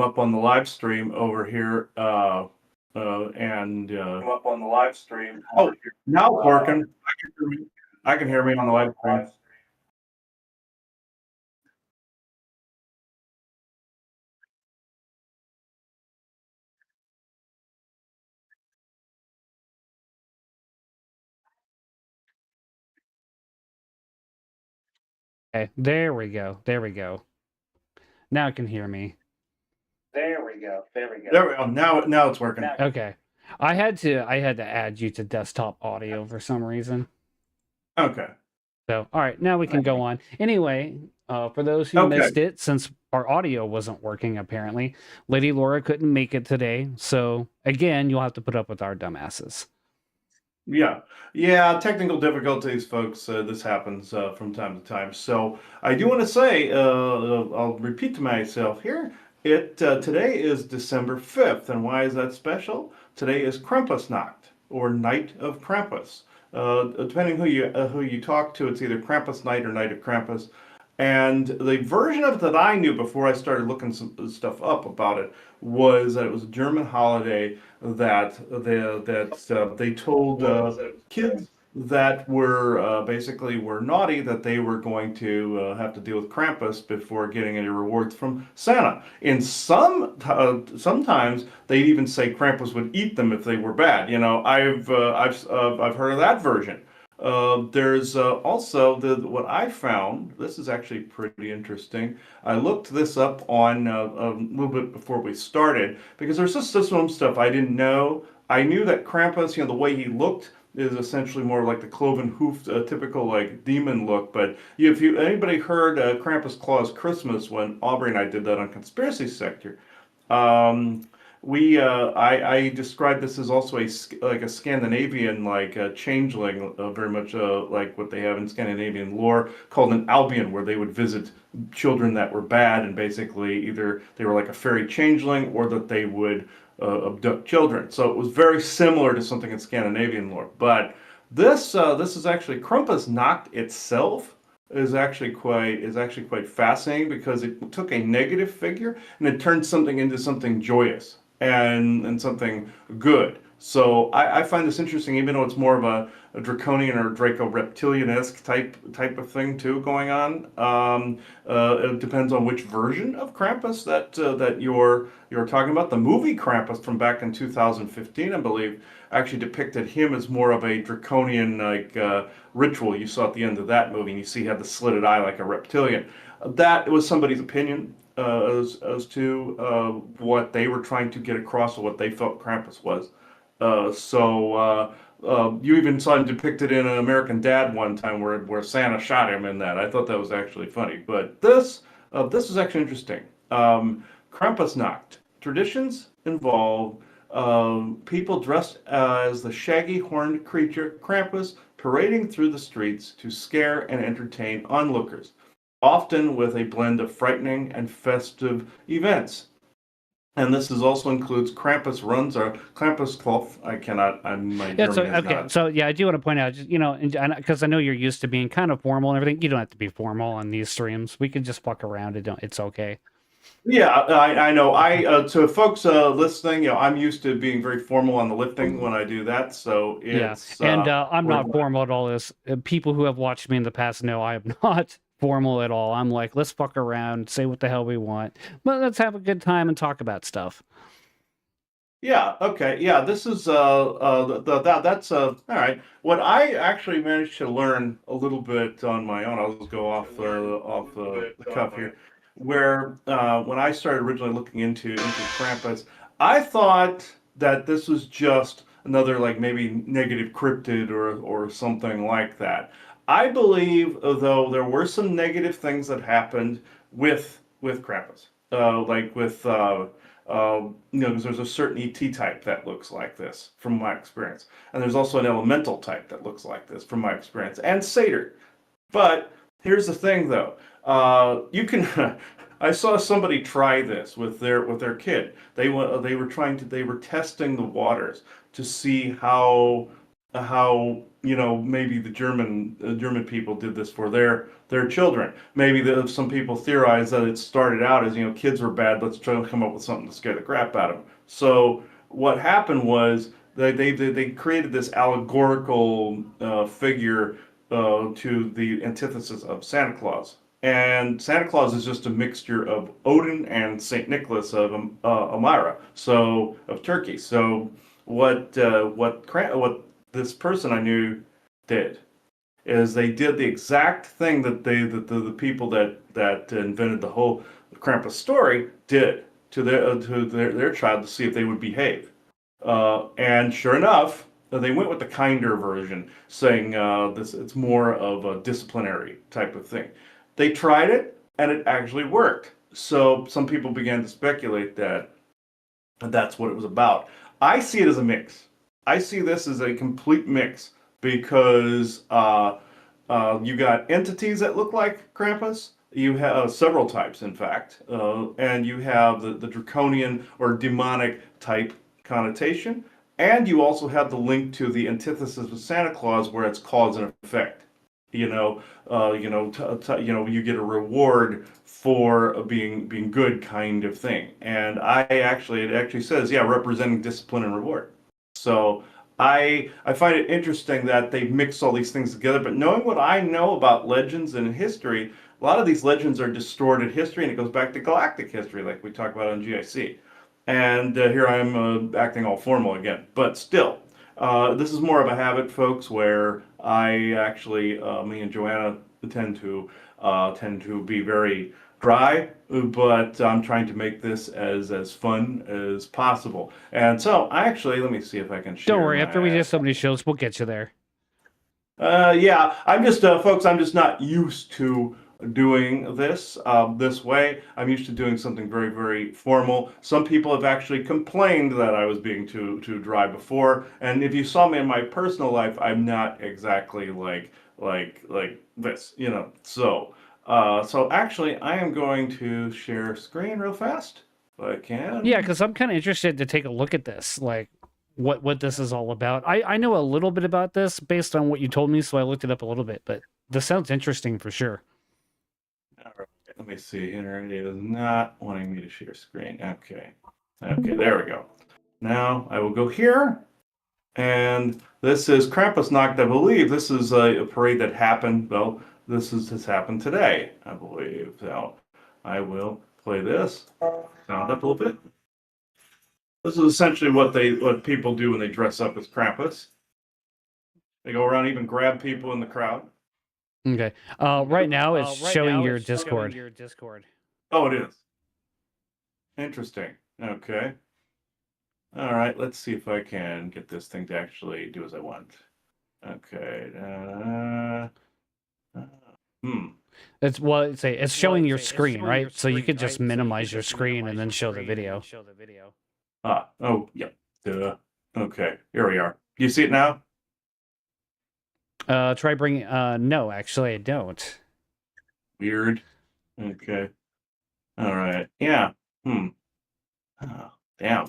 up on the live stream over here, and come up on the live stream. Oh, now it's working. I can hear me on the live stream. Okay, there we go. There we go. Now it can hear me. There we go. There we go. There we go. Now it's working. Okay. I had to add you to desktop audio for some reason. Okay. So, all right, now we can go on. Anyway, for those who missed it, since our audio wasn't working apparently, Lady Laura couldn't make it today. So, again, you'll have to put up with our dumbasses. Yeah, technical difficulties, folks. This happens from time to time. So I do want to say, I'll repeat to myself here. Today is December 5th, and why is that special? Today is Krampusnacht, or Night of Krampus. Depending who you talk to, it's either Krampus Night or Night of Krampus. And the version of it that I knew before I started looking some stuff up about it was that it was a German holiday that they told kids that were basically were naughty that they were going to have to deal with Krampus before getting any rewards from Santa. In sometimes they'd even say Krampus would eat them if they were bad. You know, I've heard of that version. There's also what I found. This is actually pretty interesting. I looked this up on a little bit before we started because there's just some stuff I didn't know. I knew that Krampus, the way he looked is essentially more like the cloven hoofed, typical like demon look. But if anybody heard Krampus Claus Christmas when Aubrey and I did that on Conspiracy Sector, I described this as also like a Scandinavian changeling, very much like what they have in Scandinavian lore called an Albion, where they would visit children that were bad, and basically either they were like a fairy changeling or that they would abduct children. So it was very similar to something in Scandinavian lore. But this is actually Krampusnacht itself is actually quite fascinating because it took a negative figure and it turned something into something joyous and something good. So I find this interesting, even though it's more of a draconian or Draco-reptilian-esque type of thing too going on. It depends on which version of Krampus that you're talking about. The movie Krampus from back in 2015, I believe, actually depicted him as more of a draconian ritual. You saw at the end of that movie, and you see he had the slitted eye like a reptilian. That was somebody's opinion as to what they were trying to get across or what they felt Krampus was. You even saw him depicted in an American Dad one time where Santa shot him in that. I thought that was actually funny. But this is actually interesting. Krampusnacht. Traditions involve people dressed as the shaggy horned creature Krampus parading through the streets to scare and entertain onlookers, often with a blend of frightening and festive events. And this also includes Krampus runs or Krampusklopf. I cannot. My Yeah. So German is okay. not. So yeah, I do want to point out, just because I know you're used to being kind of formal and everything. You don't have to be formal on these streams. We can just fuck around. It's okay. Yeah, I know. To folks listening, I'm used to being very formal on the lifting when I do that. So it's and I'm not formal at all. As people who have watched me in the past know, I am not formal at all. I'm like, let's fuck around, say what the hell we want, but let's have a good time and talk about stuff. Yeah. Okay. Yeah. This is that's all right. What I actually managed to learn a little bit on my own. I'll just go off the cuff here. Where when I started originally looking into Krampus, I thought that this was just another like maybe negative cryptid or something like that. I believe, though, there were some negative things that happened with Krampus, like with because there's a certain ET type that looks like this from my experience, and there's also an elemental type that looks like this from my experience, and Satyr. But here's the thing, though. You can. I saw somebody try this with their kid. They were testing the waters to see how how maybe the German people did this for their children. Maybe some people theorize that it started out as kids were bad. Let's try to come up with something to scare the crap out of them. So what happened was they created this allegorical figure to the antithesis of Santa Claus. And Santa Claus is just a mixture of Odin and Saint Nicholas of Elmira, so of Turkey. So what this person I knew did is they did the exact thing that the people that invented the whole Krampus story did to their child to see if they would behave. And sure enough, they went with the kinder version, saying this it's more of a disciplinary type of thing. They tried it, and it actually worked. So some people began to speculate that that's what it was about. I see it as a mix. I see this as a complete mix because you got entities that look like Krampus. You have several types, in fact, and you have the draconian or demonic type connotation, and you also have the link to the antithesis of Santa Claus, where it's cause and effect. You get a reward for being good, kind of thing. And it actually says, yeah, representing discipline and reward. So I find it interesting that they mix all these things together. But knowing what I know about legends and history, a lot of these legends are distorted history, and it goes back to galactic history, like we talk about on GIC. And here I am acting all formal again. But still, this is more of a habit, folks, where I actually, me and Joanna tend to be very dry, but I'm trying to make this as fun as possible. And so, let me see if I can share. Don't worry, after we do so many shows, we'll get you there. Yeah, I'm just, folks, I'm just not used to doing this this way. I'm used to doing something very, very formal. Some people have actually complained that I was being too dry before. And if you saw me in my personal life, I'm not exactly like this, So, actually, I am going to share screen real fast, if I can. Yeah, because I'm kind of interested to take a look at this, like what this is all about. I know a little bit about this based on what you told me, so I looked it up a little bit, but this sounds interesting for sure. All right, let me see here. It is not wanting me to share screen. Okay, there we go. Now I will go here, and this is Krampusnacht. I believe this is a parade that happened. Well, has happened today, I believe. So I will play this. Sound up a little bit. This is essentially what people do when they dress up as Krampus. They go around, even grab people in the crowd. Okay. Right now it's showing your Discord. Oh, it is. Interesting. Okay. All right. Let's see if I can get this thing to actually do as I want. Okay. It's showing your screen, right? So you could just minimize your screen and then show the video. Oh, yeah. Duh. Okay. Here we are. Do you see it now? Try bringing. No, actually, I don't. Weird. Okay. All right. Yeah. Oh, damn.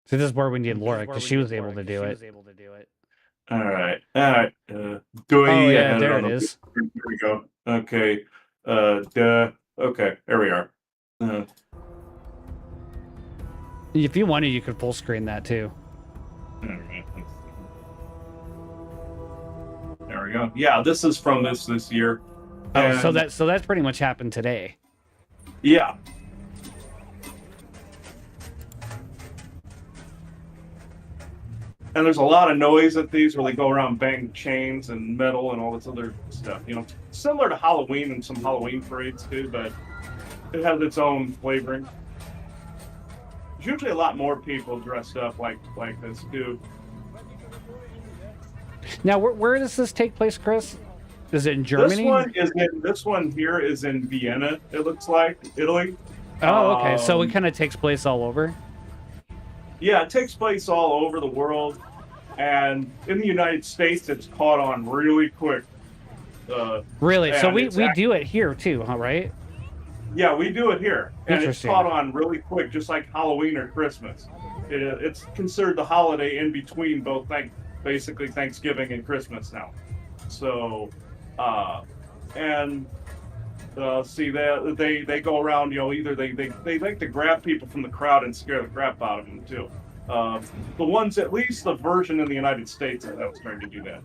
So this is where we need Laura because she was able to do it. All right. Oh yeah, there it is. Here we go. Okay. Okay. There we are. If you wanted, you could full screen that too. All right. There we go. Yeah, this is from this year. Oh, so that's pretty much happened today. Yeah. And there's a lot of noise at these where they go around bang chains and metal and all this other stuff. Similar to Halloween and some Halloween parades too, but it has its own flavoring. There's usually a lot more people dressed up like this too. Now, where does this take place, Chris? Is it in Germany? This one here is in Vienna. It looks like Italy. Oh, okay. So it kind of takes place all over. Yeah, it takes place all over the world, and in the United States, it's caught on really quick. Really? So we do it here too, huh? Right? Yeah, we do it here, and it's caught on really quick, just like Halloween or Christmas. It's considered the holiday in between both basically Thanksgiving and Christmas now. So, and see that they go around, either they like to grab people from the crowd and scare the crap out of them too. The ones, at least the version in the United States, that was trying to do that.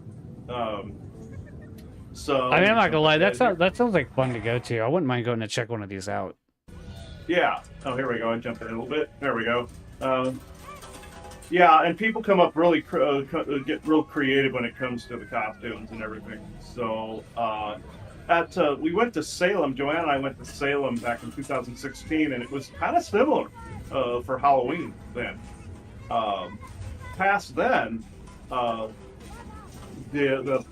So I mean, I'm not gonna lie, that sounds like fun to go to. I wouldn't mind going to check one of these out. Yeah. Oh, here we go. I jumped in a little bit. There we go. Yeah, and people come up really get real creative when it comes to the costumes and everything. So we went to Salem. Joanne and I went to Salem back in 2016, and it was kind of similar for Halloween then. Past then, the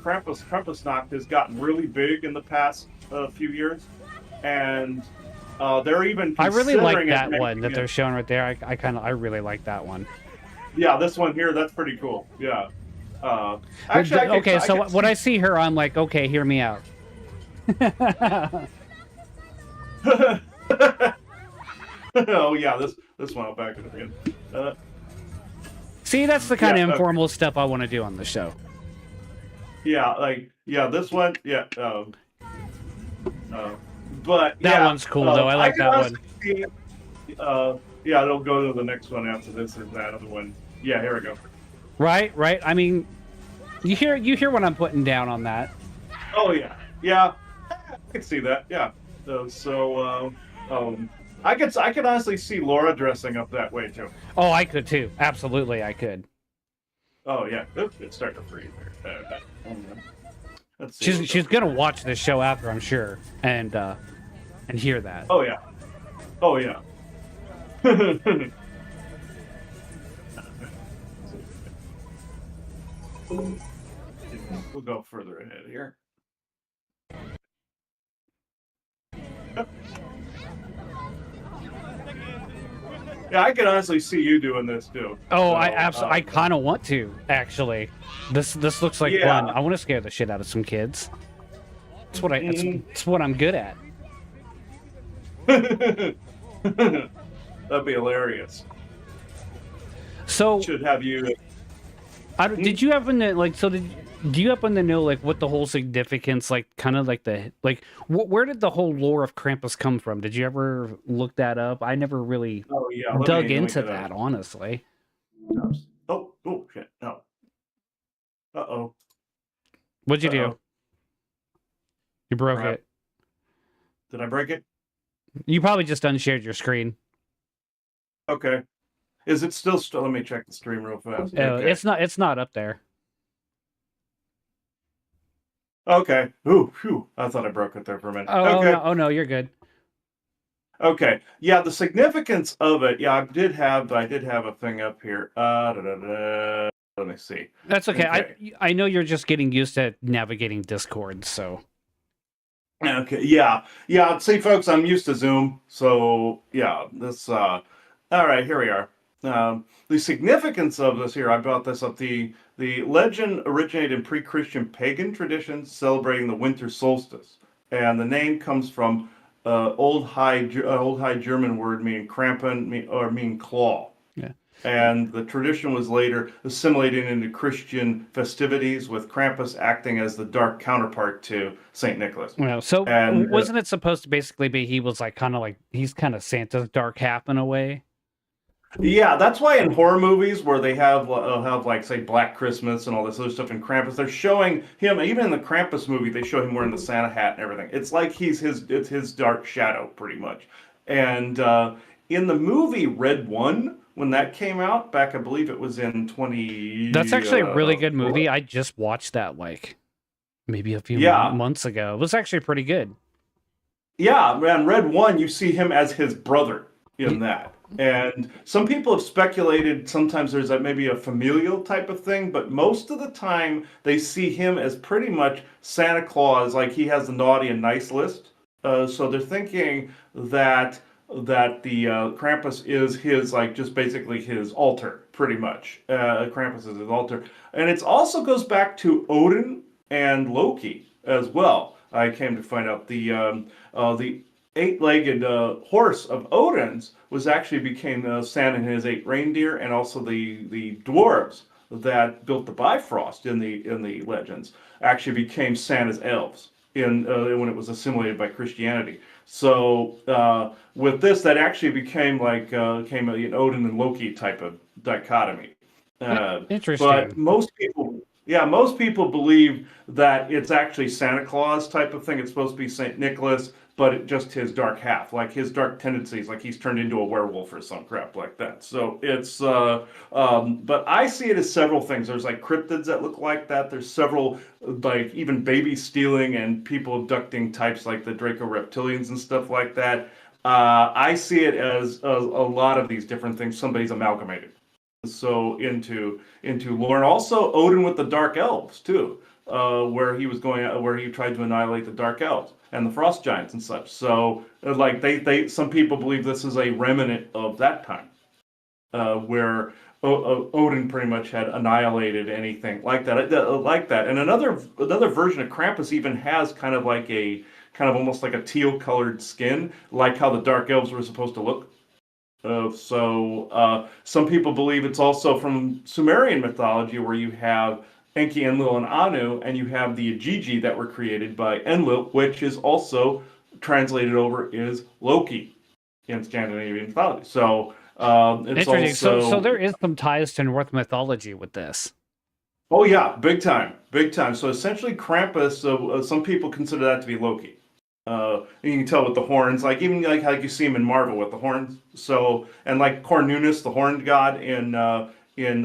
Krampusnacht has gotten really big in the past few years, and they're even. I really like that one that they're showing right there. I really like that one. Yeah, this one here, that's pretty cool. Yeah. Actually, so when I see her, I'm like, okay, hear me out. Oh yeah, this one I'll back it again. See, that's the kind of informal stuff I want to do on the show. Yeah, this one, yeah. But that one's cool though. I like that one. See, yeah, it'll go to the next one after this is that other one. Yeah, here we go. Right. I mean, you hear what I'm putting down on that. Oh yeah. I can see that. Yeah. I could honestly see Laura dressing up that way too. Oh, I could too. Absolutely, I could. Oh yeah, it's starting to freeze there. Let's see she's gonna watch this show after, I'm sure, and hear that. Oh yeah. We'll go further ahead here. Yeah, I can honestly see you doing this too. Oh, I kind of want to actually. This looks like fun. I want to scare the shit out of some kids. That's what it's what I'm good at. That'd be hilarious. So should have you. Did you happen to do you happen to know like what the whole significance, like kind of like where did the whole lore of Krampus come from? Did you ever look that up? I never really dug into that, honestly. Oh shit! No. Uh-oh. What'd you do? You broke it. Did I break it? You probably just unshared your screen. Okay. Is it still? Let me check the stream real fast. Okay. It's not up there. Okay. Ooh, phew. I thought I broke it there for a minute. Oh no, you're good. Okay. Yeah, the significance of it. Yeah, I did have a thing up here. Let me see. That's okay. I know you're just getting used to navigating Discord, so. Okay. Yeah. See, folks, I'm used to Zoom, so yeah. This. All right. Here we are. The significance of this here, I brought this up. The legend originated in pre-Christian pagan traditions celebrating the winter solstice, and the name comes from old High German word meaning Krampen, meaning claw. Yeah. And the tradition was later assimilated into Christian festivities, with Krampus acting as the dark counterpart to Saint Nicholas. Well, so wasn't it supposed to basically be he's kind of Santa's dark half in a way? Yeah, that's why in horror movies where they have like say Black Christmas and all this other stuff in Krampus, they're showing him, even in the Krampus movie, they show him wearing the Santa hat and everything. It's like it's his dark shadow pretty much. And in the movie Red One, when that came out back, I believe it was in 20. That's actually a really good movie. I just watched that like maybe a few months ago. It was actually pretty good. Yeah, man, Red One, you see him as his brother in that. And some people have speculated sometimes there's maybe a familial type of thing, but most of the time they see him as pretty much Santa Claus, like he has the naughty and nice list. So they're thinking that the Krampus is his, like, just basically his altar, pretty much. Krampus is his altar. And it also goes back to Odin and Loki as well. I came to find out the eight-legged horse of Odin's became Santa and his 8 reindeer, and also the dwarves that built the Bifrost in the legends actually became Santa's elves in when it was assimilated by Christianity. So with this, that actually became like came an Odin and Loki type of dichotomy. But Interesting. most people believe that it's actually Santa Claus type of thing. It's supposed to be Saint Nicholas, but just his dark half, like his dark tendencies, like he's turned into a werewolf or some crap like that. So it's, but I see it as several things. There's like cryptids that look like that. There's several, like even baby stealing and people abducting types like the Draco reptilians and stuff like that. I see it as a lot of these different things somebody's amalgamated so into lore, and also Odin with the Dark Elves too, where he was going, where he tried to annihilate the Dark Elves and the Frost Giants and such. So like they some people believe this is a remnant of that time, where Odin pretty much had annihilated anything like that, like that. And another version of Krampus even has kind of like a kind of almost like a teal colored skin, like how the Dark Elves were supposed to look. Some people believe it's also from Sumerian mythology, where you have Enki, Enlil, and Anu, and you have the Ajiji that were created by Enlil, which is also translated over is Loki in Scandinavian mythology. So it's Interesting. So also there is some ties to Norse mythology with this. oh yeah, big time, big time. So essentially, Krampus. Some people consider that to be Loki. You can tell with the horns, like even like how you see him in Marvel with the horns. So and like Cornunus, the horned god in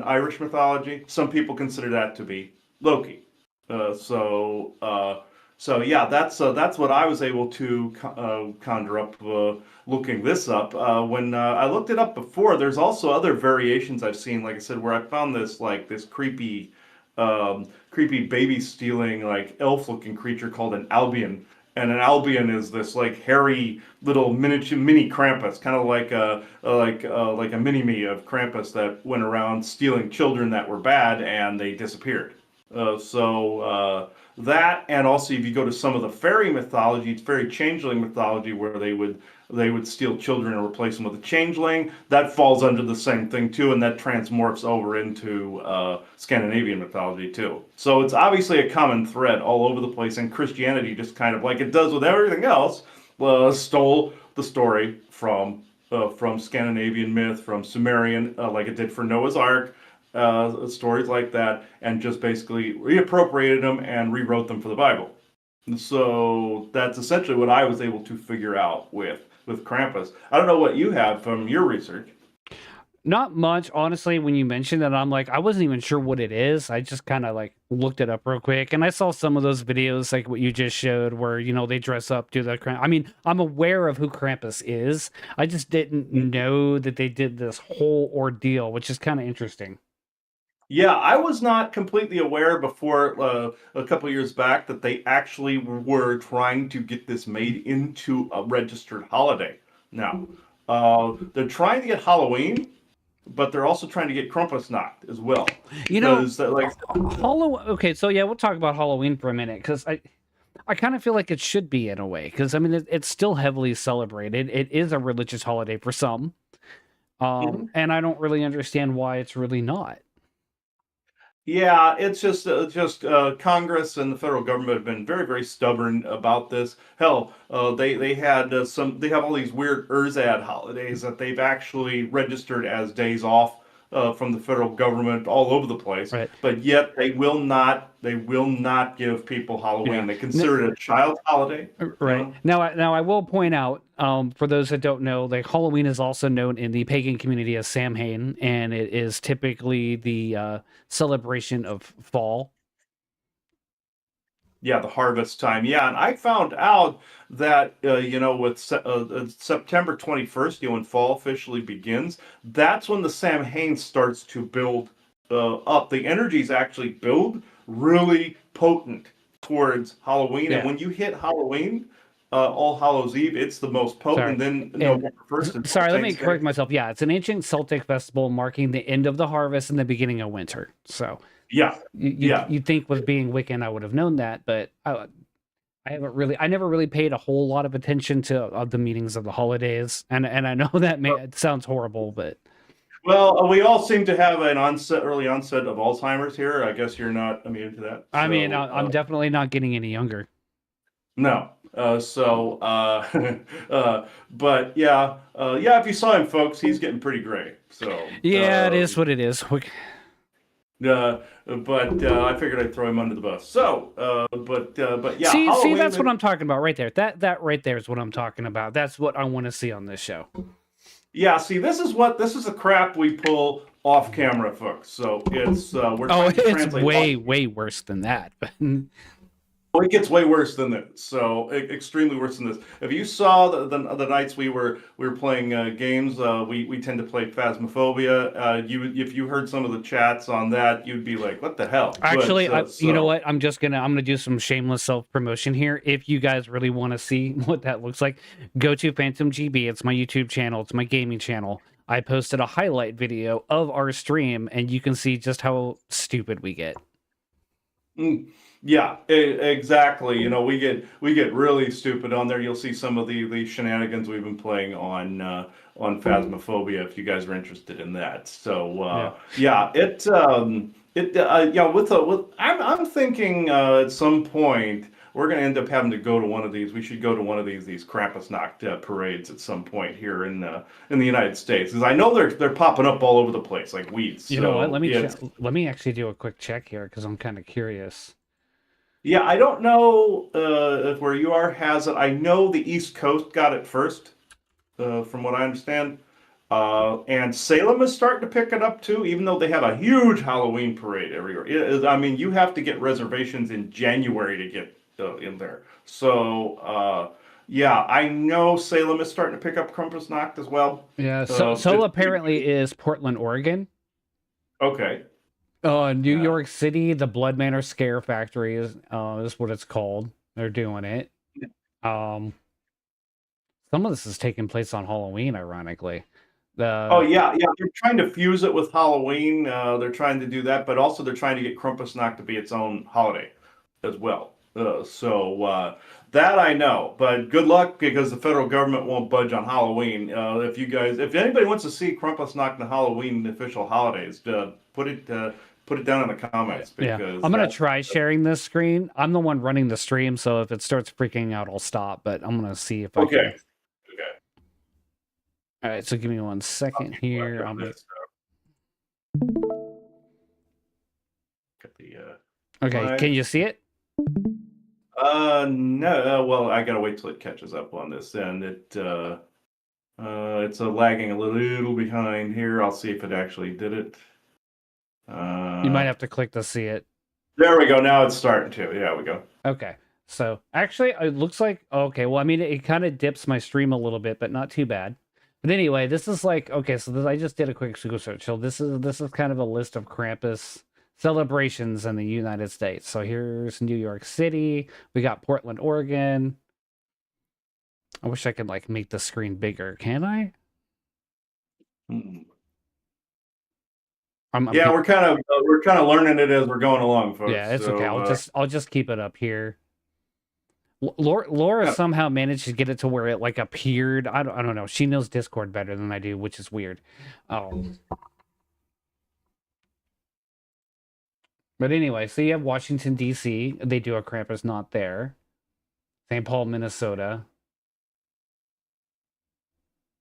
Irish mythology, some people consider that to be Loki. Uh, so uh, so yeah, that's what I was able to conjure up looking this up. When I looked it up before, there's also other variations I've seen. Like I said, where I found this like this creepy baby stealing like elf looking creature called an Albion. And an Albion is this like hairy little miniature mini Krampus, kind of like a mini me of Krampus that went around stealing children that were bad and they disappeared. That, and also if you go to some of the fairy mythology, it's fairy changeling mythology where they would steal children and replace them with a changeling. That falls under the same thing too, and that transmorphs over into Scandinavian mythology too. So it's obviously a common thread all over the place, and Christianity just kind of like it does with everything else, stole the story from Scandinavian myth, from Sumerian, like it did for Noah's Ark, stories like that, and just basically reappropriated them and rewrote them for the Bible. And so that's essentially what I was able to figure out with Krampus. I don't know what you have from your research. Not much, honestly. When you mentioned that, I'm like, I wasn't even sure what it is. I just kind of like looked it up real quick, and I saw some of those videos, like what you just showed, where they dress up to the Kramp. I mean, I'm aware of who Krampus is. I just didn't know that they did this whole ordeal, which is kind of interesting. Yeah, I was not completely aware before a couple of years back that they actually were trying to get this made into a registered holiday. Now, they're trying to get Halloween, but they're also trying to get Krampusnacht as well, You know, because like Halloween. Okay, so yeah, we'll talk about Halloween for a minute because I kind of feel like it should be in a way because I mean it's still heavily celebrated. It is a religious holiday for some, Mhm. and I don't really understand why it's really not. Yeah, it's just Congress and the federal government have been very, very stubborn about this. Hell, they had they have all these weird Erzad holidays that they've actually registered as days off from the federal government all over the place, Right. but yet they will not give people Yeah. Halloween. They consider it a child holiday, you Right. know? Now I will point out, for those that don't know, like Halloween is also known in the pagan community as Samhain, and it is typically the celebration of fall. Yeah, the harvest time. Yeah, and I found out that with September 21st, when fall officially begins, that's when the Samhain starts to build up. The energies actually build really potent towards Halloween, and Yeah. when you hit Halloween, All Hallows Eve, it's the most potent. Sorry. And then And November 1st is All sorry, let me Saints Day. correct myself. Yeah, it's an ancient Celtic festival marking the end of the harvest and the beginning of winter. So Yeah, yeah. you think with being Wiccan, I would have known that, but I never really paid a whole lot of attention to the meanings of the holidays, and I know that it sounds horrible, but Well, we all seem to have an early onset of Alzheimer's here. I guess you're not immune to that. I mean, So, I'm definitely not getting any younger. no. But yeah, yeah. If you saw him, folks, he's getting pretty gray. So, Yeah, it is what it is. I figured I'd throw him under the bus. So, but yeah, See, Halloween. that's what I'm talking about right there. That right there is what I'm talking about. That's what I want to see on this show. Yeah, see, this is the crap we pull off camera, folks. So it's we're trying to it's translate. way worse than that. Oh, it gets way worse than this. So extremely worse than this. If you saw the nights we were playing games, we tend to play Phasmophobia. If you heard some of the chats on that, you'd be like, "What the hell?" Actually, you know what? I'm gonna do some shameless self promotion here. If you guys really want to see what that looks like, go to Phantom GB. It's my YouTube channel. It's my gaming channel. I posted a highlight video of our stream, and you can see just how stupid we get. Yeah, exactly. You know, we get really stupid on there. You'll see some of the shenanigans we've been playing on Phasmophobia if you guys are interested in that. So yeah, I'm thinking at some point we're going to end up having to go to one of these. We should go to one of these Krampusnacht parades at some point here in the United States, because I know they're popping up all over the place like weeds. You know what? Let me actually do a quick check here because I'm kind of curious. Yeah, I don't know if where you are has it. I know the East Coast got it first, from what I understand. And Salem is starting to pick it up too, even though they have a huge Halloween parade every year. I mean, you have to get reservations in January to get in there. So, yeah, I know Salem is starting to pick up Krampusnacht as well. Yeah, so apparently is Portland, Oregon. Okay. New York City, the Blood Manor Scare Factory is what it's called. They're doing it. Some of this is taking place on Halloween, ironically. Yeah, they're trying to fuse it with Halloween. They're trying to do that, but also they're trying to get Krampusnacht to be its own holiday as well. That I know, but good luck, because the federal government won't budge on Halloween. If anybody wants to see Krampusnacht and Halloween official holidays, put it down in the comments. Because I'm gonna try sharing this screen. I'm the one running the stream, so if it starts freaking out, I'll stop. But I'm gonna see if I can. Okay. All right, so give me 1 second here. Okay, can you see it? No. Well, I gotta wait till it catches up on this, and it's lagging a little behind here. I'll see if it actually did it. You might have to click to see it. There we go. Now it's starting to. Yeah, we go. Okay. So actually, it looks like okay. Well, I mean, it kind of dips my stream a little bit, but not too bad. But anyway, this is like okay. So I just did a quick Google search. So this is kind of a list of Krampus celebrations in the United States. So here's New York City. We got Portland, Oregon. I wish I could like make the screen bigger. Can I? We're kind of learning it as we're going along, folks. Yeah, it's okay. I'll just keep it up here. Laura somehow managed to get it to where it like appeared. I don't know. She knows Discord better than I do, which is weird. But anyway, so you have Washington D.C. They do a Krampusnacht there. St. Paul, Minnesota.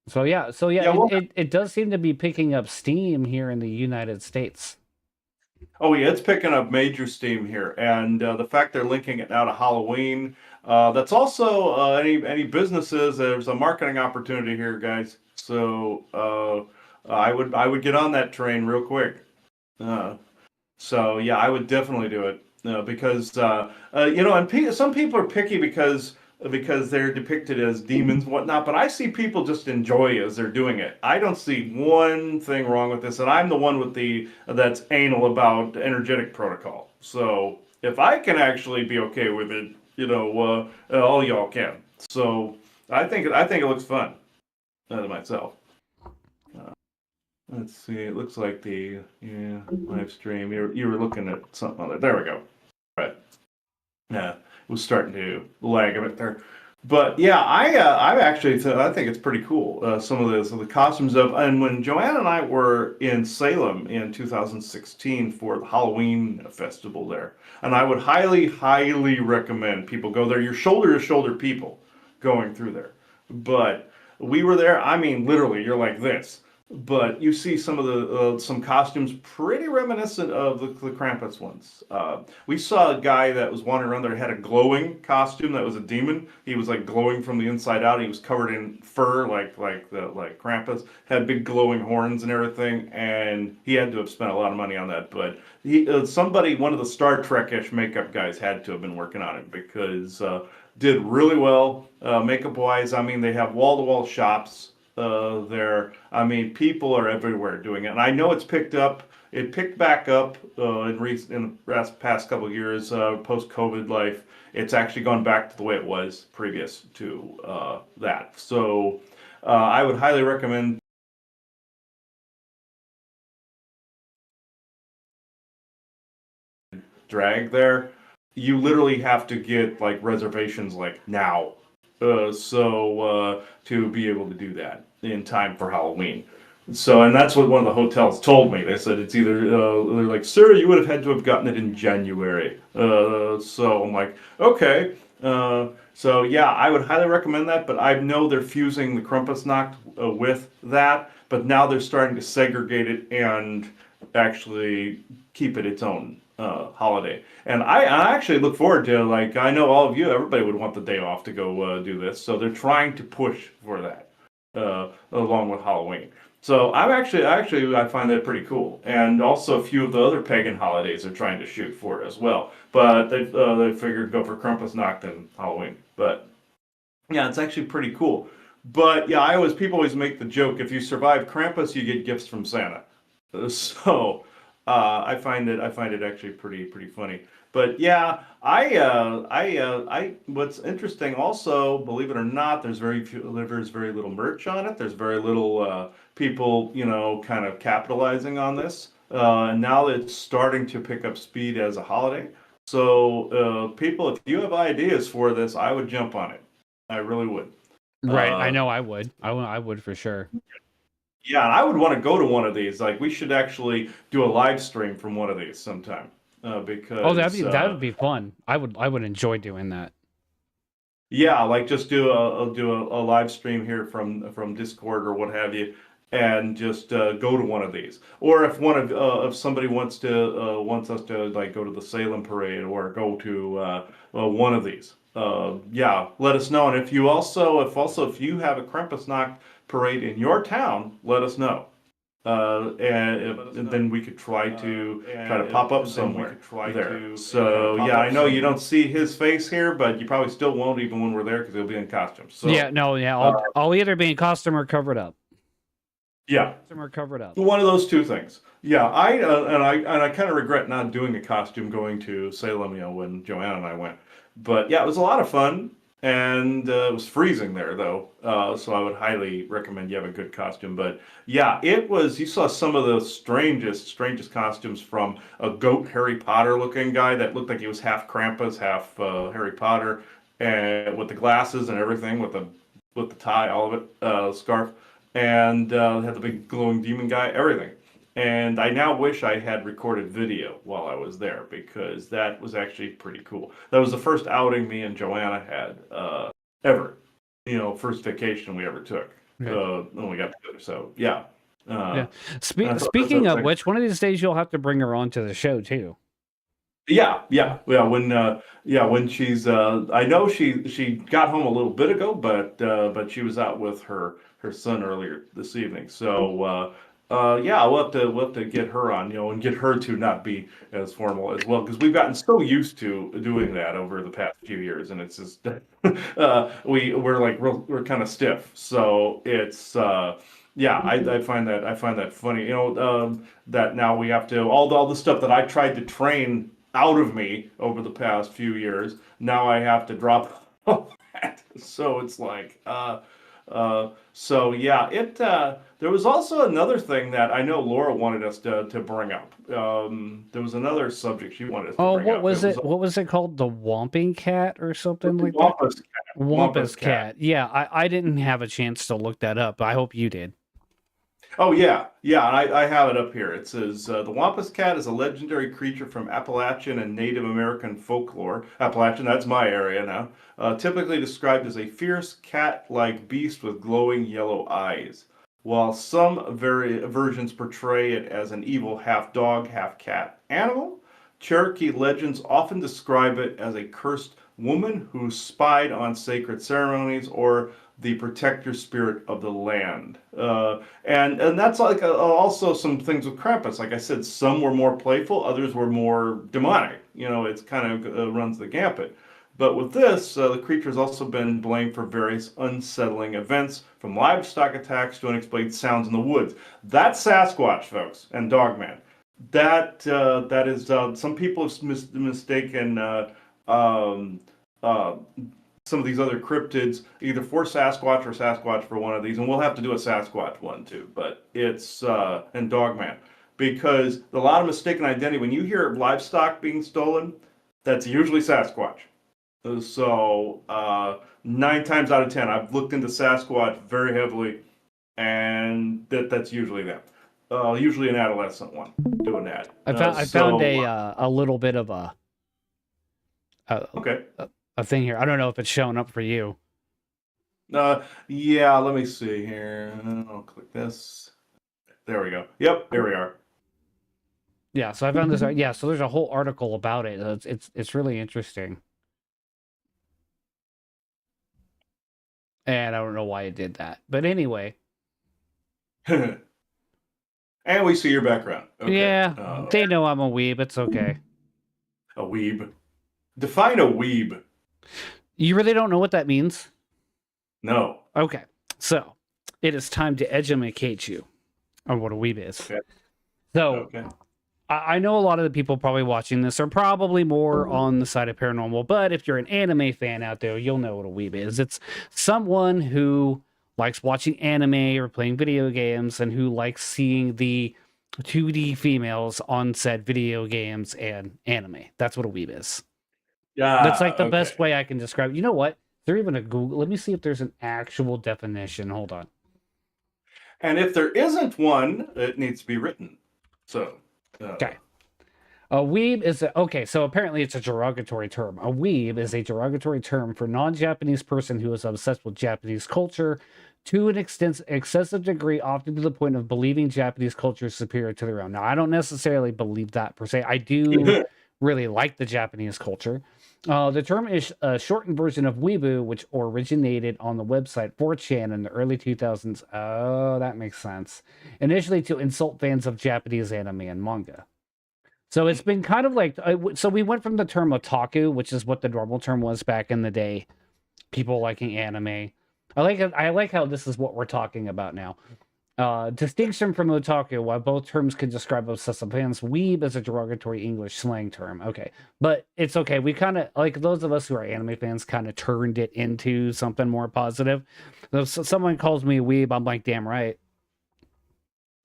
So yeah, it does seem to be picking up steam here in the United States. Oh yeah, it's picking up major steam here, and the fact they're linking it now to Halloween. That's also any businesses. There's a marketing opportunity here, guys. So I would get on that train real quick. So yeah, I would definitely do it because and some people are picky because they're depicted as demons and whatnot, but I see people just enjoy as they're doing it. I don't see one thing wrong with this, and I'm the one that's anal about energetic protocol. So if I can actually be okay with it, all y'all can. So I think it looks fun to myself. Let's see. It looks like the live stream. You were looking at something on there. There we go. Right. Yeah, it was starting to lag a bit there. But yeah, I actually I think it's pretty cool. Some of the costumes of, and when Joanna and I were in Salem in 2016 for the Halloween festival there, and I would highly recommend people go there. You're shoulder to shoulder people going through there, but we were there. I mean, literally, you're like this. But you see some of the some costumes pretty reminiscent of the Krampus ones. We saw a guy that was wandering around there had a glowing costume that was a demon. He was like glowing from the inside out. He was covered in fur like Krampus. Had big glowing horns and everything, and he had to have spent a lot of money on that. But he somebody one of the Star Trek-ish makeup guys had to have been working on it because did really well makeup wise. I mean, they have wall to wall shops there. I mean, people are everywhere doing it, and I know it's picked up. It picked back up in the past couple of years, post COVID life. It's actually gone back to the way it was previous to that. So I would highly recommend drag there. You literally have to get like reservations like now, to be able to do that in time for Halloween. So, and that's what one of the hotels told me. They said it's either they're like, "Sir, you would have had to have gotten it in January." So I'm like, okay. So yeah, I would highly recommend that. But I know they're fusing the Krampusnacht with that, but now they're starting to segregate it and actually keep it its own holiday. And I actually look forward to, like, I know all of you, everybody would want the day off to go do this, so they're trying to push for that along with Halloween. So I find that pretty cool. And also a few of the other pagan holidays are trying to shoot for it as well. But they figured go for Krampusnacht and Halloween. But yeah, it's actually pretty cool. But yeah, people always make the joke, if you survive Krampus, you get gifts from Santa. So I find it actually pretty funny. But yeah, what's interesting also, believe it or not, there's very little merch on it. There's very little people, kind of capitalizing on this. And now it's starting to pick up speed as a holiday. So people, if you have ideas for this, I would jump on it. I really would. Right. I Uh, know I would. I would for sure. Yeah, and I would want to go to one of these. Like, we should actually do a live stream from one of these sometime, Oh, because that would be fun. I would enjoy doing that. yeah, like just do a live stream here from Discord or what have you, and just go to one of these. Or if somebody wants us to like go to the Salem parade or go to one of these, yeah, let us know. And if you have a Krampusnacht parade in your town, let us know. And then we could try to pop up somewhere there. So yeah, I know you don't see his face here, but you probably still won't even when we're there because he'll be in costume. Yeah, So no, yeah, I'll either be in costume or covered up. yeah, Costume or covered up. one of those two things. Yeah, I kind of regret not doing a costume going to Salem, when Joanna and I went. But yeah, it was a lot of fun, and it was freezing there though. So I would highly recommend you have a good costume. But yeah, it was. You saw some of the strangest costumes, from a goat Harry Potter looking guy that looked like he was half Krampus, half Harry Potter, and with the glasses and everything, with the tie, all of it, scarf, and had the big glowing demon guy, everything. And I now wish I had recorded video while I was there because that was actually pretty cool. That was the first outing me and Joanna had ever. First vacation we ever took Yeah. when we got together. So yeah. Yeah. Uh, I thought that Speaking was of which, one of these days you'll have to bring her onto the show too. yeah. When she's I know she got home a little bit ago, but she was out with her son earlier this evening. So yeah, we'll have to get her on, and get her to not be as formal as well, because we've gotten so used to doing that over the past few years, and it's just we're kind of stiff. So it's yeah, I find that funny. That now we have to all the stuff that I tried to train out of me over the past few years. Now I have to drop all that. So it's like, So yeah, it. There was also another thing that I know Laura wanted us to bring up. There was another subject she wanted us to Oh, bring what up. It was was it? What was it called? The Whomping Cat or something like that? Wampus Cat. Wampus Wampus Cat. Cat. Yeah, I didn't have a chance to look that up. I hope you did. Oh yeah, yeah. I have it up here. It says the Wampus Cat is a legendary creature from Appalachian and Native American folklore. Appalachian, that's my area now. Typically described as a fierce cat-like beast with glowing yellow eyes, while some versions portray it as an evil half-dog, half-cat animal. Cherokee legends often describe it as a cursed woman who spied on sacred ceremonies or the protector spirit of the land. And that's like also some things with Krampus. Like I said, some were more playful, others were more demonic. It's kind of runs the gambit. But with this, the creature has also been blamed for various unsettling events, from livestock attacks to unexplained sounds in the woods. That's Sasquatch, folks, and Dogman. That is some people have mistaken um, uh, some of these other cryptids either for Sasquatch or Sasquatch for one of these, and we'll have to do a Sasquatch one too. But it's and Dogman, because a lot of mistaken identity. When you hear livestock being stolen, that's usually Sasquatch. So 9 times out of 10, I've looked into Sasquatch very heavily, and that's usually them. Usually an adolescent one doing that. I found a little bit of okay. A thing here. I don't know if it's showing up for you. Yeah, let me see here. I'll click this. There we go. Yep, there we are. Yeah, so I found this. Yeah, so there's a whole article about it. It's really interesting. And I don't know why it did that, but anyway. And we see your background. Okay. Yeah, they know I'm a weeb. It's okay. A weeb. Define a weeb. You really don't know what that means? No. Okay, so it is time to educate you on what a weeb is. Okay. So, okay. I know a lot of the people probably watching this are probably more on the side of paranormal, but if you're an anime fan out there, you'll know what a weeb is. It's someone who likes watching anime or playing video games and who likes seeing the 2D females on said video games and anime. That's what a weeb is. Yeah. That's like the best way I can describe it. You know what? Is there even a Google? Let me see if there's an actual definition. Hold on. And if there isn't one, it needs to be written. So. Okay. A weeb is okay, so apparently it's a derogatory term. A weeb is a derogatory term for non-Japanese person who is obsessed with Japanese culture to an excessive degree, often to the point of believing Japanese culture is superior to their own. Now, I don't necessarily believe that per se. I do really like the Japanese culture. The term is a shortened version of weeaboo, which originated on the website 4chan in the early 2000s. Oh, that makes sense. Initially to insult fans of Japanese anime and manga. So it's been kind of like, so we went from the term otaku, which is what the normal term was back in the day, people liking anime. I like how this is what we're talking about now. Distinction from otaku, while both terms could describe obsessive fans, weeb is a derogatory English slang term. Okay, but it's okay. We kind of, like those of us who are anime fans, kind of turned it into something more positive. If someone calls me a weeb, I'm like, damn right.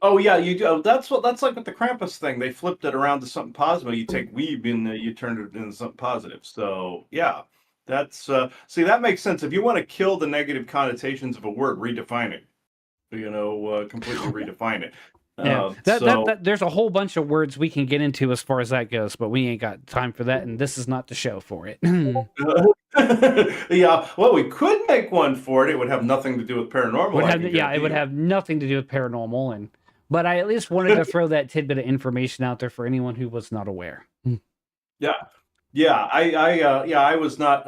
Oh yeah, you do. That's like with the Krampus thing. They flipped it around to something positive. You take weeb and you turn it into something positive. So yeah, that's see, that makes sense. If you want to kill the negative connotations of a word, redefine it. Completely redefine it. Yeah, there's a whole bunch of words we can get into as far as that goes, but we ain't got time for that, and this is not the show for it. Yeah, well, we could make one for it. It would have nothing to do with paranormal. It would have nothing to do with paranormal, but I at least wanted to throw that tidbit of information out there for anyone who was not aware. Yeah. Yeah, I was not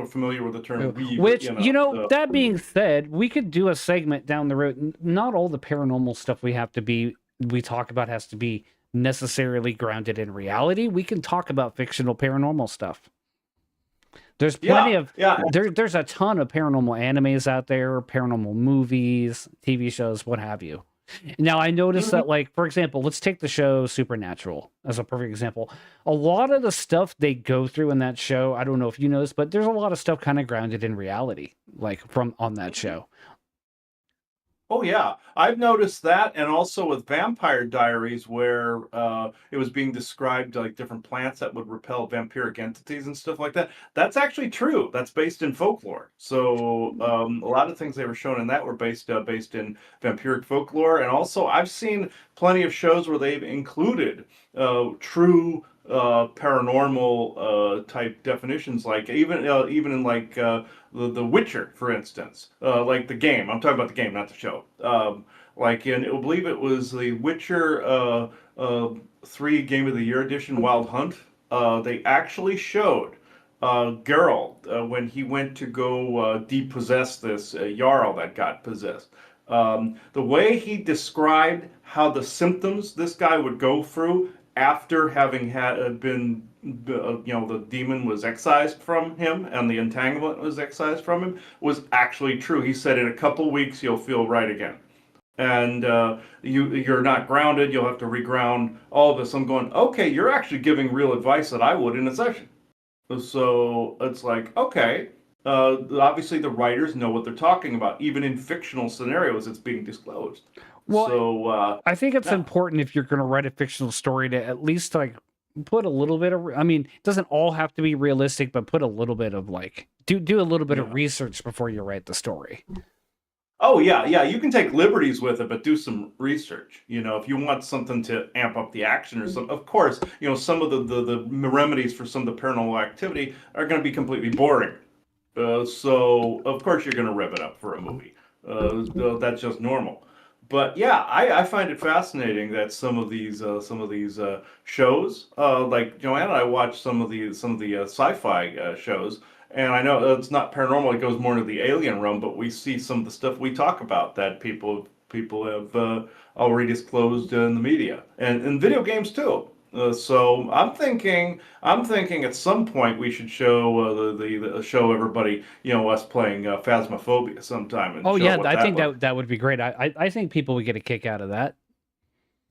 familiar with the term weeb. Which, that being said, we could do a segment down the road. Not all the paranormal stuff we talk about has to be necessarily grounded in reality. We can talk about fictional paranormal stuff. There's plenty there's a ton of paranormal animes out there, paranormal movies, TV shows, what have you. Now, I noticed that, like, for example, let's take the show Supernatural as a perfect example. A lot of the stuff they go through in that show, I don't know if you noticed, but there's a lot of stuff kind of grounded in reality, like on that show. Oh yeah, I've noticed that, and also with Vampire Diaries, where it was being described like different plants that would repel vampiric entities and stuff like that. That's actually true. That's based in folklore. So a lot of things they were shown in that were based in vampiric folklore, and also I've seen plenty of shows where they've included true paranormal type definitions, like even in like the Witcher, for instance, like the game. I'm talking about the game, not the show. Like in, I believe it was the Witcher 3 Game of the Year edition, Wild Hunt. They actually showed Geralt when he went to go depossess this Jarl that got possessed. The way he described how the symptoms this guy would go through after having been, the demon was excised from him and the entanglement was excised from him was actually true. He said in a couple weeks you'll feel right again, and you're not grounded. You'll have to reground all of this. I'm going, okay, you're actually giving real advice that I would in a session. So it's like, okay, obviously the writers know what they're talking about. Even in fictional scenarios, it's being disclosed. Well, So I think it's yeah, important if you're going to write a fictional story to at least like put a little bit of. I mean, it doesn't all have to be realistic, but put a little bit of like do a little bit of yeah. research before you write the story. Oh yeah, yeah. You can take liberties with it, but do some research. If you want something to amp up the action or something, of course, some of the remedies for some of the paranormal activity are going to be completely boring. So of course you're going to rev it up for a movie. That's just normal. But yeah, I find it fascinating that some of these shows, like Joanna and I watch some of the sci-fi shows, and I know it's not paranormal; it goes more into the alien realm. But we see some of the stuff we talk about that people have already disclosed in the media and in video games too. So I'm thinking at some point we should show the show everybody, us playing Phasmophobia sometime and Oh show yeah, what I that think was. that would be great. I think people would get a kick out of that.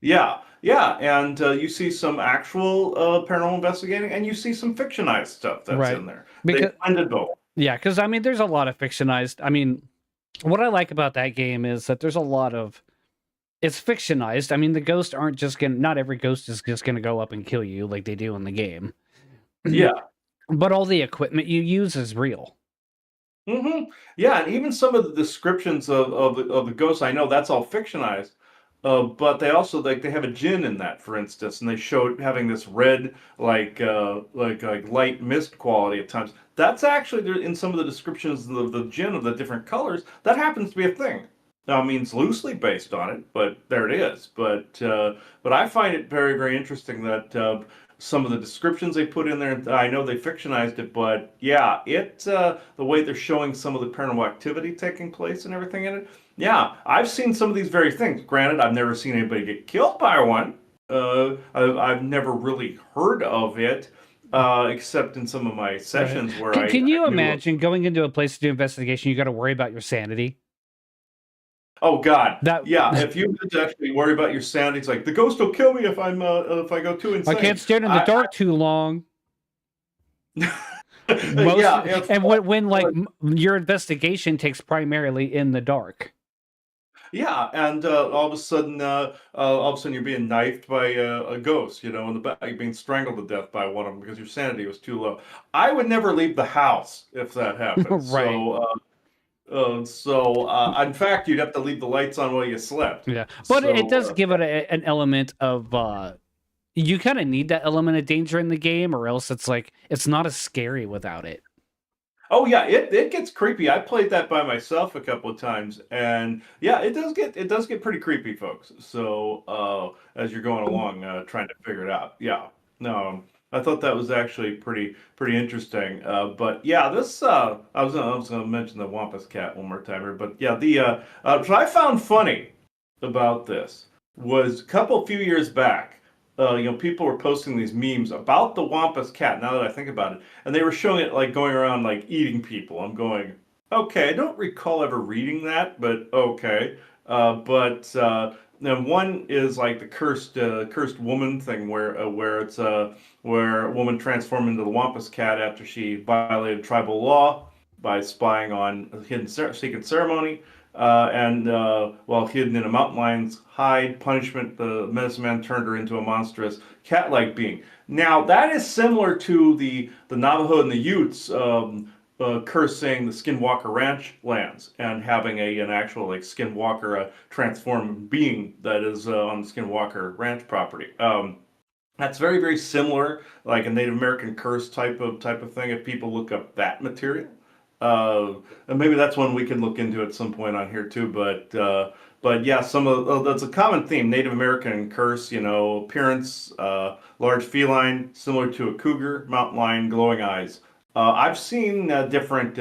Yeah, yeah, and you see some actual paranormal investigating, and you see some fictionized stuff that's Right. in there. They Because blended both. yeah, because I mean, there's a lot of fictionized. I mean, what I like about that game is that there's a lot of it's fictionized. I mean, the ghosts aren't just gonna. Not every ghost is just gonna go up and kill you like they do in the game. Yeah. But all the equipment you use is real. Yeah, and even some of the descriptions of the ghosts, I know that's all fictionized. But they also like they have a djinn in that, for instance, and they showed having this red, like light mist quality at times. That's actually there in some of the descriptions of the djinn of the different colors. That happens to be a thing. Now, I mean, it's loosely based on it, but there it is. But I find it very, very interesting that some of the descriptions they put in there. I know they fictionized it, but yeah, the way they're showing some of the paranormal activity taking place and everything in it. Yeah, I've seen some of these very things. Granted, I've never seen anybody get killed by one. I've never really heard of it, except in some of my Right. sessions where I Can you knew of. imagine going into a place to do investigation? You got to worry about your sanity. Oh God, That yeah. If you had to actually worry about your sanity, it's like the ghost will kill me if I go too I can't insane. stand in the I, dark too long. Most yeah, if and when like your investigation takes primarily in the dark. Yeah, and all of a sudden you're being knifed by a ghost, in the back, you're being strangled to death by one of them because your sanity was too low. I would never leave the house if that happened. Right. In fact, you'd have to leave the lights on while you slept. Yeah. But it So, does give it an element of you kind of need that element of danger in the game or else it's like it's not as scary without it. oh yeah, it gets creepy. I played that by myself a couple of times, and yeah, it does get pretty creepy, folks. So as you're going along, trying to figure it out, yeah, no, I thought that was actually pretty interesting. But yeah, this I was going to mention the Wampus Cat one more time here, but yeah, what I found funny about this was a few years back. People were posting these memes about the Wampus cat. Now that I think about it, and they were showing it like going around like eating people. I'm going, okay, I don't recall ever reading that, but okay. But then one is like the cursed woman thing, where a woman transformed into the Wampus cat after she violated tribal law by spying on a hidden secret ceremony. and while hidden in a mountain lion's hide, punishment, the medicine man turned her into a monstrous cat-like being. Now that is similar to the Navajo and the Utes cursing the Skinwalker Ranch lands and having an actual like Skinwalker transformed being that is on the Skinwalker Ranch property. That's very very similar, like a Native American curse type of thing. If people look up that material, uh, and maybe that's one we can look into at some point on here too. But yeah, some of that's a common theme. Native American curse, appearance, large feline, similar to a cougar, mountain lion, glowing eyes. I've seen different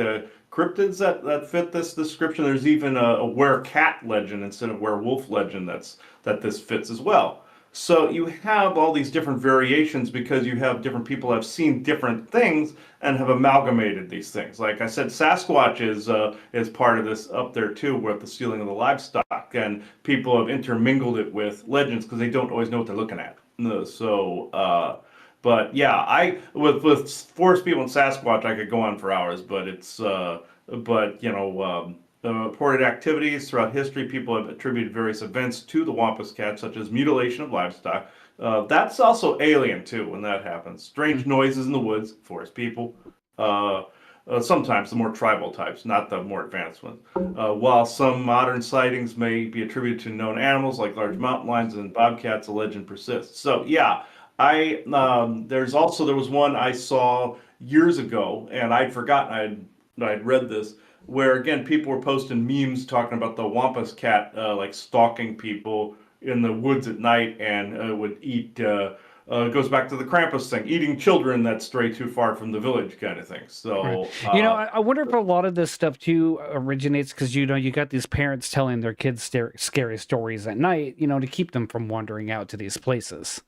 cryptids that fit this description. There's even a were-cat legend instead of werewolf legend that this fits as well. So you have all these different variations because you have different people have seen different things and have amalgamated these things. Like I said, Sasquatch is part of this up there too, with the stealing of the livestock, and people have intermingled it with legends because they don't always know what they're looking at. But yeah, I with forest people and Sasquatch, I could go on for hours, but reported activities throughout history, people have attributed various events to the Wampus Cat, such as mutilation of livestock. That's also alien too when that happens. Strange noises in the woods, forest people. Sometimes the more tribal types, not the more advanced ones. While some modern sightings may be attributed to known animals like large mountain lions and bobcats, the legend persists. So yeah, there was one I saw years ago, and I'd forgotten I'd read this, where again people were posting memes talking about the Wampus Cat like stalking people in the woods at night and would eat. It goes back to the Krampus thing, eating children that stray too far from the village, kind of thing. Right. So, I wonder if a lot of this stuff too originates because you got these parents telling their kids scary stories at night, to keep them from wandering out to these places.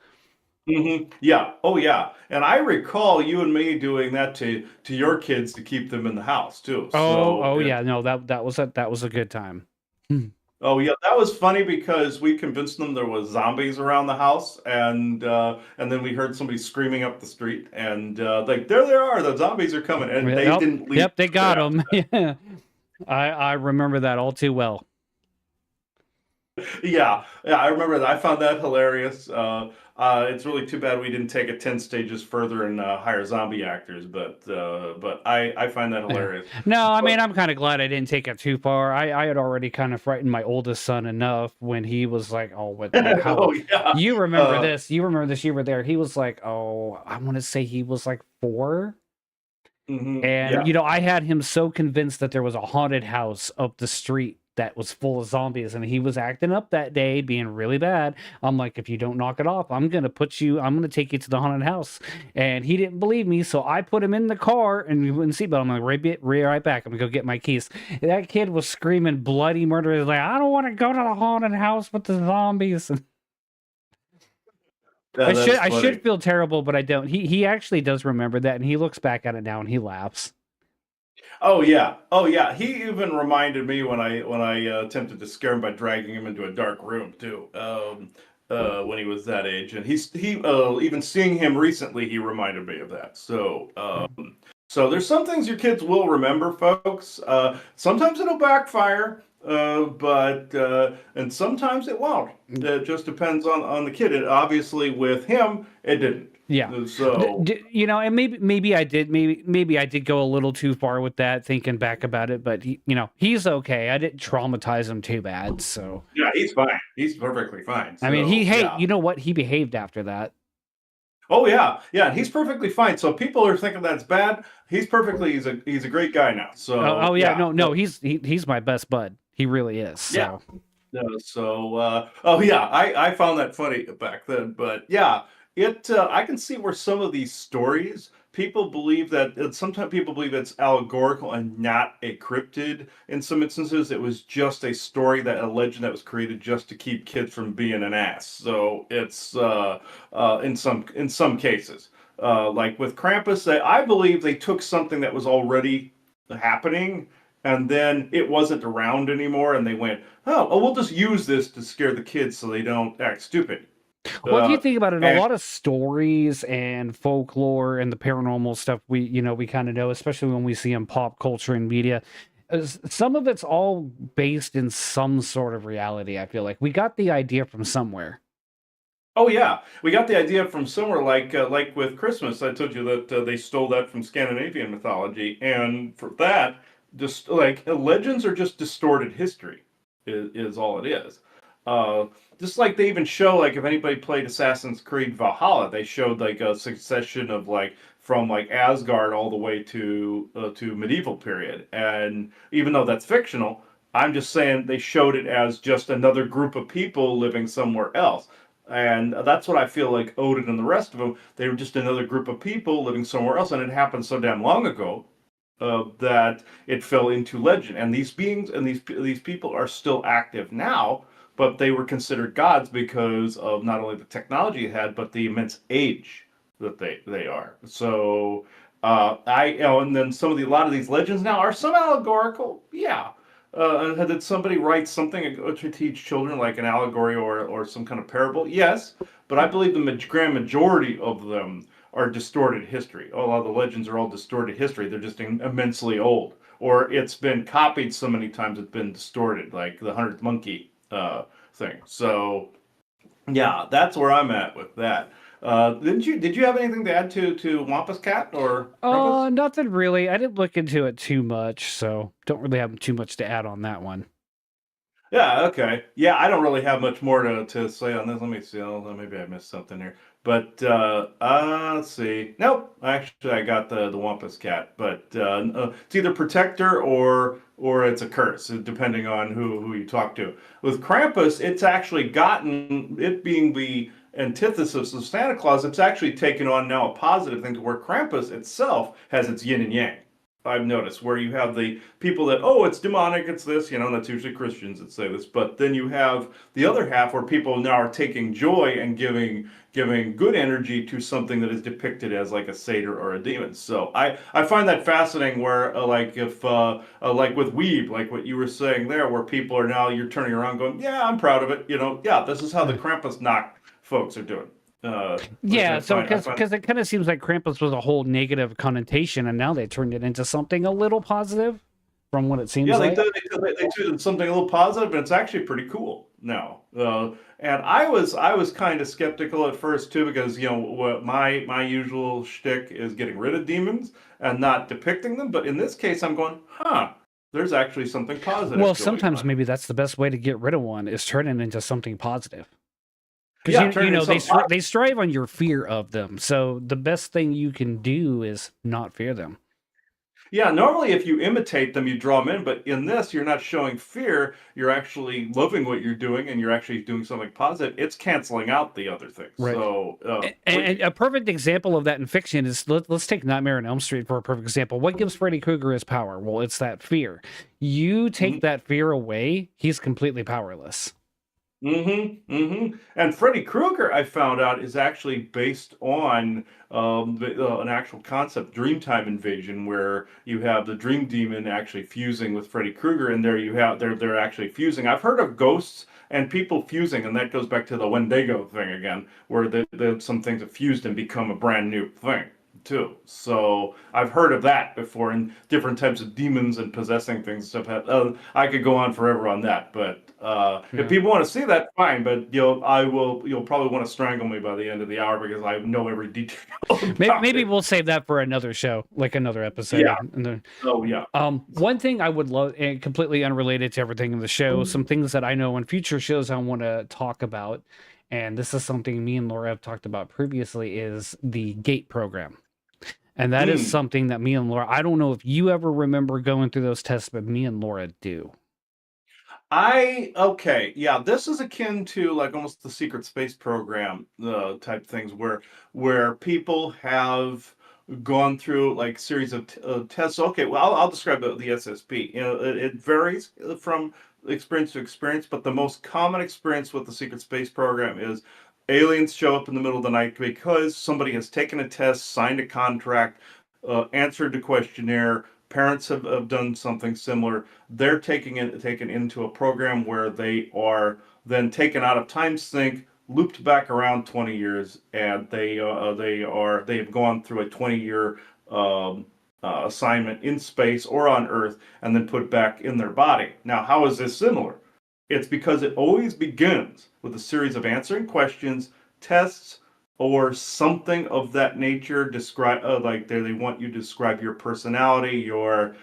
yeah, oh yeah, and I recall you and me doing that to your kids to keep them in the house too. Oh yeah, no, that was a good time. Hmm. Oh yeah, that was funny because we convinced them there was zombies around the house, and then we heard somebody screaming up the street, and like there they are, the zombies are coming, and they Yep, didn't leave. yep, they got them. Yeah, I remember that all too well. Yeah, I remember that. I found that hilarious. It's really too bad we didn't take it 10 stages further and hire zombie actors, but I find that Yeah. hilarious. No, I But, mean, I'm kind of glad I didn't take it too far. I had already kind of frightened my oldest son enough when he was like, "Oh, how oh yeah, you remember uh, this? You remember this? You were there." He was like, "Oh, I want to say he was like 4." And yeah. I had him so convinced that there was a haunted house up the street that was full of zombies, and he was acting up that day, being really bad. I'm like, if you don't knock it off, I'm gonna take you to the haunted house. And he didn't believe me, so I put him in the car and we wouldn't seatbelt. I'm like, right back. I'm gonna go get my keys. That kid was screaming bloody murder. He was like, I don't want to go to the haunted house with the zombies. Yeah, that's I funny. should feel terrible, but I don't. He actually does remember that, and he looks back at it now and he laughs. Oh yeah. He even reminded me when I attempted to scare him by dragging him into a dark room too. When he was that age, and even seeing him recently, he reminded me of that. So there's some things your kids will remember, folks. Sometimes it'll backfire, but and sometimes it won't. It just depends on the kid. It obviously with him, it didn't. Yeah. So And maybe I did go a little too far with that, thinking back about it, but he's okay. I didn't traumatize him too bad, so yeah, he's fine. He's perfectly fine. I mean, So hey, yeah. you know what? He behaved after that. Oh yeah, and he's perfectly fine. So people are thinking that's bad. He's a great guy now. Oh So yeah, yeah, no, he's my best bud. He really is. yeah. So Oh yeah, I found that funny back then, but yeah, I can see where some of these stories people believe that sometimes people believe it's allegorical and not a cryptid. In some instances, it was just a story that a legend that was created just to keep kids from being an ass. So it's in some cases, like with Krampus, I believe they took something that was already happening and then it wasn't around anymore and they went, oh, we'll just use this to scare the kids so they don't act stupid. well, if you uh, think about it, a and lot of stories and folklore and the paranormal stuff we kind of know, especially when we see in pop culture and media, Some of it's all based in some sort of reality. I feel like we got the idea from somewhere. Oh yeah, we got the idea from somewhere like with Christmas. I told you that they stole that from Scandinavian mythology, and for that, just like legends are just distorted history, is all it is. Uh, just like they even show like if anybody played Assassin's Creed Valhalla, they showed like a succession of like from like Asgard all the way to medieval period, and even though that's fictional, I'm just saying they showed it as just another group of people living somewhere else. And that's what I feel like Odin and the rest of them, they were just another group of people living somewhere else. And it happened so damn long ago that it fell into legend. And these beings and these people are still active now, but they were considered gods because of not only the technology it had, but the immense age that they are. So and then a lot of these legends now are some allegorical, yeah. Did somebody write something to teach children, like an allegory or some kind of parable? Yes, but I believe the grand majority of them are distorted history. A lot of the legends are all distorted history. They're just immensely old, or it's been copied so many times it's been distorted, like the 100th monkey thing. So yeah, that's where I'm at with that. Did you have anything to add to Wampus Cat or Krampus? Nothing really. I didn't look into it too much, so don't really have too much to add on that one. Yeah, okay. Yeah, I don't really have much more to say on this. Let me see. Maybe I missed something here. But let's see. Nope. Actually, I got the Wampus Cat, but it's either protector or it's a curse, depending on who you talk to. With Krampus, it's actually gotten it being the antithesis of Santa Claus. It's actually taken on now a positive thing to where Krampus itself has its yin and yang. I've noticed where you have the people that, oh, it's demonic, it's this, and that's usually Christians that say this. But then you have the other half where people now are taking joy and giving good energy to something that is depicted as like a satyr or a demon. So I find that fascinating. Where like if like with Weeb, like what you were saying there, where people are now you're turning around going, yeah, I'm proud of it. Yeah, this is how the Krampusnacht folks are doing. Which Yeah, so I find because it kind of seems like Krampus was a whole negative connotation, and now they turned it into something a little positive, from what it Yeah, seems they like. did. They did something a little positive, and it's actually pretty cool now. And I was kind of skeptical at first too, because what my usual shtick is getting rid of demons and not depicting them. But in this case, I'm going, huh? There's actually something Well, positive going sometimes on. maybe that's the best way to get rid of one is turn it into something positive. Because Yeah, you turning know into something. they strive on your fear of them, so the best thing you can do is not fear them. Yeah, normally if you imitate them, you draw them in, but in this, you're not showing fear. You're actually loving what you're doing, and you're actually doing something positive. It's canceling out the other things. Right. So, And a perfect example of that in fiction is let's take Nightmare on Elm Street for a perfect example. What gives Freddy Krueger his power? Well, it's that fear. You take mhm. that fear away, he's completely powerless. And Freddy Krueger, I found out, is actually based on an actual concept, Dreamtime Invasion, where you have the Dream Demon actually fusing with Freddy Krueger, and there you have they're actually fusing. I've heard of ghosts and people fusing, and that goes back to the Wendigo thing again, where some things have fused and become a brand new thing too. So I've heard of that before, and different types of demons and possessing things and stuff. I could go on forever on that, but if Yeah. people want to see that, fine. But you'll probably want to strangle me by the end of the hour because I know every detail about Maybe it. we'll save that for another show, like another Yeah. episode. And then, Oh yeah. one thing I would love, and completely unrelated to everything in the show, some things that I know in future shows I want to talk about, and this is something me and Laura have talked about previously, is the gate program. And that is Mm. something that me and Laura, I don't know if you ever remember going through those tests, but me and Laura do. Okay, yeah, this is akin to like almost the secret space program type things where people have gone through like series of tests. Okay, well, I'll describe the SSP. It varies from experience to experience, but the most common experience with the secret space program is aliens show up in the middle of the night because somebody has taken a test, signed a contract, answered the questionnaire. Parents have done something similar. They're taken into a program where they are then taken out of time sync, looped back around 20 years, and they have gone through a 20-year assignment in space or on Earth and then put back in their body. Now, how is this similar? It's because it always begins with a series of answering questions, tests, or something of that nature. Describe like they want you to describe your personality, your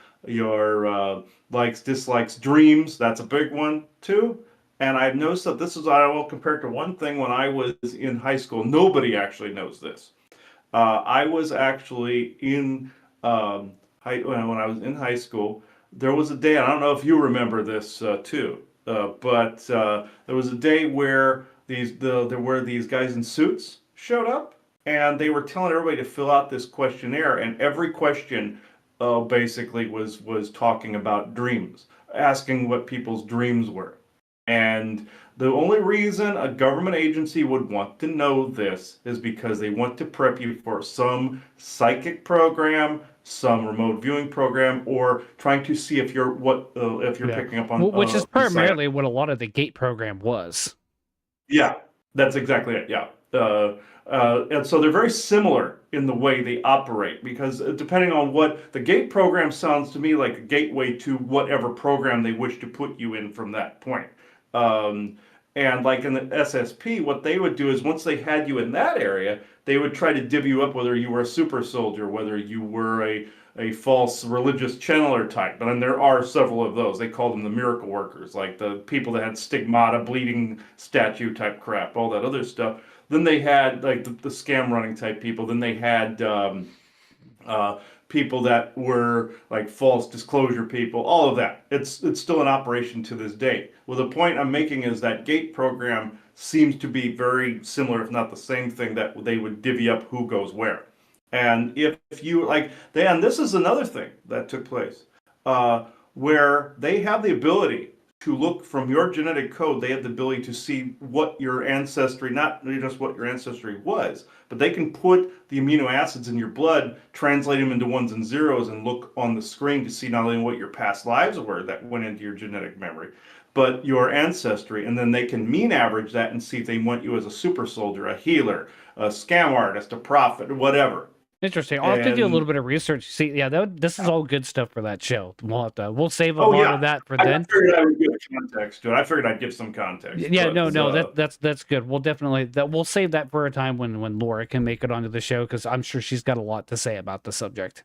likes, dislikes, dreams. That's a big one too. And I've noticed that this is, I will compare it to one thing when I was in high school. Nobody actually knows this. I was actually in when I was in high school. There was a day, I don't know if you remember this too, but there was a day where there were these guys in suits showed up, and they were telling everybody to fill out this questionnaire, and every question basically was talking about dreams, asking what people's dreams were. And the only reason a government agency would want to know this is because they want to prep you for some psychic program, some remote viewing program, or trying to see if you're Yeah. picking up on Which is the psychic. primarily what a lot of the gate program was. Yeah, that's exactly it. Yeah. And so they're very similar in the way they operate because depending on what the gate program sounds to me like a gateway to whatever program they wish to put you in from that point. Um, and like in the SSP, what they would do is once they had you in that area, they would try to div you up whether you were a super soldier, whether you were a false religious channeler type. And then there are several of those. They call them the miracle workers, like the people that had stigmata, bleeding statue type crap, all that other stuff. Then they had like the scam running type people. Then they had people that were like false disclosure people, all of that. It's still in operation to this day. Well, the point I'm making is that gate program seems to be very similar, if not the same thing, that they would divvy up who goes where. And if you like, and this is another thing that took place, where they have the ability to look from your genetic code. They have the ability to see what your ancestry, not just what your ancestry was, but they can put the amino acids in your blood, translate them into ones and zeros, and look on the screen to see not only what your past lives were that went into your genetic memory, but your ancestry. And then they can mean average that and see if they want you as a super soldier, a healer, a scam artist, a prophet, whatever. Interesting. I'll have to do a little bit of research. See, yeah, this is all good stuff for that show. We'll save a lot of that for then. I figured I would give context to it. I figured I'd give some context. Yeah, no, that's good. We'll definitely we'll save that for a time when Laura can make it onto the show because I'm sure she's got a lot to say about the subject.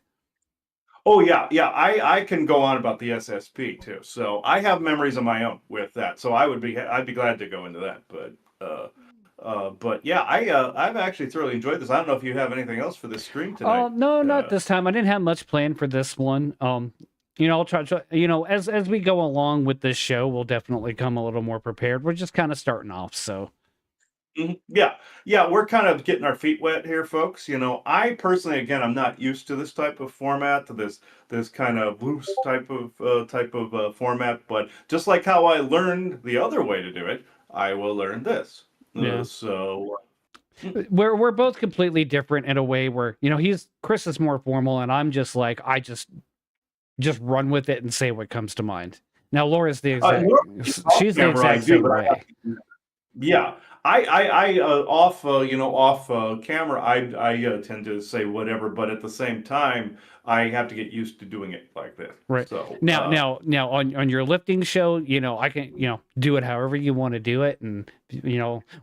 Oh yeah. I can go on about the SSP too. So I have memories of my own with that. So I'd be glad to go into that. But yeah, I've actually thoroughly enjoyed this. I don't know if you have anything else for this stream tonight. No, not this time. I didn't have much planned for this one. I'll try. As we go along with this show, we'll definitely come a little more prepared. We're just kind of starting off, so. Yeah, we're kind of getting our feet wet here, folks. I personally, again, I'm not used to this type of format, to this kind of loose type of format. But just like how I learned the other way to do it, I will learn this. Yeah. So we're both completely different in a way where Chris is more formal and I'm just like I just run with it and say what comes to mind. Now Laura's the exact she's the exact same way. Yeah. I off camera I tend to say whatever, but at the same time I have to get used to doing it like this. Right. So now on your lifting show, I can do it however you want to do it, and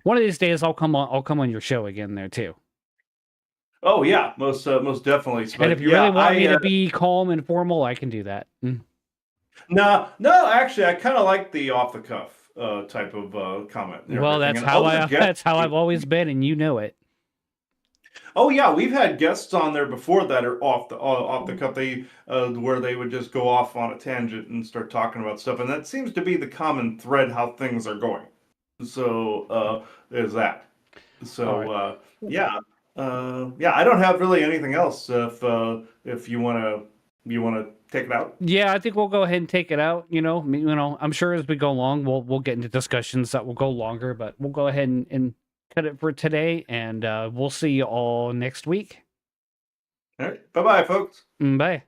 one of these days I'll come on your show again there too. Oh yeah, most definitely. And if you really want me to be calm and formal, I can do that. No, actually I kind of like the off the cuff type of comment. Well, that's how I've always been, and you know it. Oh yeah, we've had guests on there before that are off the cuff. They where they would just go off on a tangent and start talking about stuff, and that seems to be the common thread how things are going. So there's that. So right. Yeah. I don't have really anything else. If you wanna take it out. Yeah, I think we'll go ahead and take it out. I'm sure as we go along, we'll get into discussions that will go longer, but we'll go ahead and cut it for today, and we'll see you all next week. All right. Bye-bye, folks. Bye.